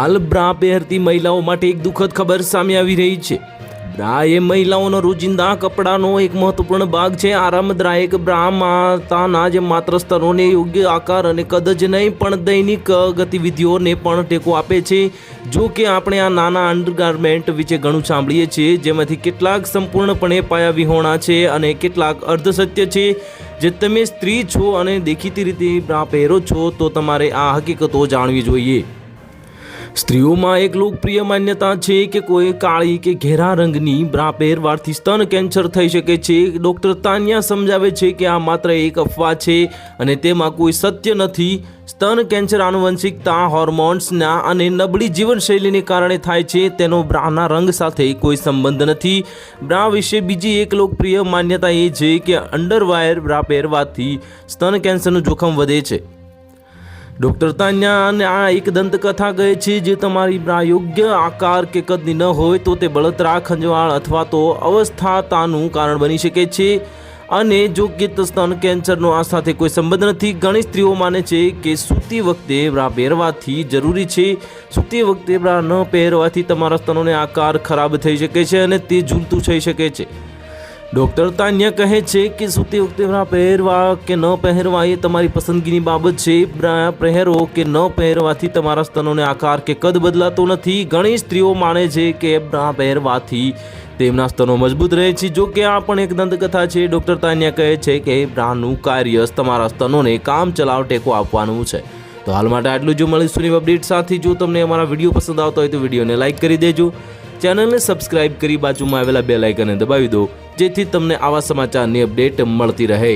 હાલ બ્રા પહેરતી મહિલાઓ માટે એક દુઃખદ ખબર સામે આવી રહી છે। બ્રા એ મહિલાઓનો રોજિંદા કપડાનો એક મહત્વપૂર્ણ ભાગ છે। આરામદાયક બ્રા માતાના જે માત્ર સ્તરોને યોગ્ય આકાર અને કદ જ નહીં પણ દૈનિક ગતિવિધિઓને પણ ટેકો આપે છે। જો કે આપણે આ નાના અંડરગાર્મેન્ટ વિશે ઘણું સાંભળીએ છીએ, જેમાંથી કેટલાક સંપૂર્ણપણે પાયાવિહોણા છે અને કેટલાક અર્ધસત્ય છે। જે તમે સ્ત્રી છો અને દેખીતી રીતે બ્રા પહેરો છો તો તમારે આ હકીકતો જાણવી જોઈએ। સ્ત્રીઓમાં એક લોકપ્રિય માન્યતા છે કે કોઈ કાળી કે ઘેરા રંગની બ્રા પહેરવાથી સ્તન કેન્સર થઈ શકે છે। ડૉક્ટર તાન્યા સમજાવે છે કે આ માત્ર એક અફવા છે અને તેમાં કોઈ સત્ય નથી। સ્તન કેન્સર આનુવંશિકતા, હોર્મોન્સના અને નબળી જીવનશૈલીને કારણે થાય છે। તેનો બ્રાના રંગ સાથે કોઈ સંબંધ નથી। બ્રા વિશે બીજી એક લોકપ્રિય માન્યતા એ છે કે અંડરવાયર બ્રા પહેરવાથી સ્તન કેન્સરનું જોખમ વધે છે। ડૉક્ટર તાન્યા આ એક દંતકથા કહે છે, જે તમારી બ્રા યોગ્ય આકાર કે કદની ન હોય તો તે બળતરા, ખંજવાળ અથવા તો અવસ્થાતાનું કારણ બની શકે છે અને જો કે સ્તન કેન્સરનો આ સાથે કોઈ સંબંધ નથી। ઘણી સ્ત્રીઓ માને છે કે સૂતી વખતે બ્રા પહેરવાથી જરૂરી છે। સૂતી વખતે બ્રા ન પહેરવાથી તમારા સ્તનોનો આકાર ખરાબ થઈ શકે છે અને તે ઝૂલતું થઈ શકે છે। ડૉક્ટર તાન્યા કહે છે કે સૂતી વખતે બ્રા પહેરવા કે ન પહેરવા એ તમારી પસંદગીની બાબત છે। બ્રા પહેરો કે ન પહેરવાથી તમારા સ્તનોને આકાર કે કદ બદલાતો નથી। ઘણી સ્ત્રીઓ માને છે કે બ્રા પહેરવાથી તેમના સ્તનો મજબૂત રહે છે। જો કે આ પણ એક દંતકથા છે। ડૉક્ટર તાન્યા કહે છે કે બ્રાનું કાર્ય તમારા સ્તનોને કામ ચલાવ ટેકો આપવાનું છે। તો હાલ માટે આટલું। જો મળીશું નવી અપડેટ સાથે। જો તમને અમારા વિડીયો પસંદ આવતો હોય તો વિડીયોને લાઇક કરી દેજો, ચેનલને સબસ્ક્રાઇબ કરી બાજુમાં આવેલા બેલ આઇકનને દબાવી દો, જેથી તમને આવા સમાચારની અપડેટ મળતી રહે।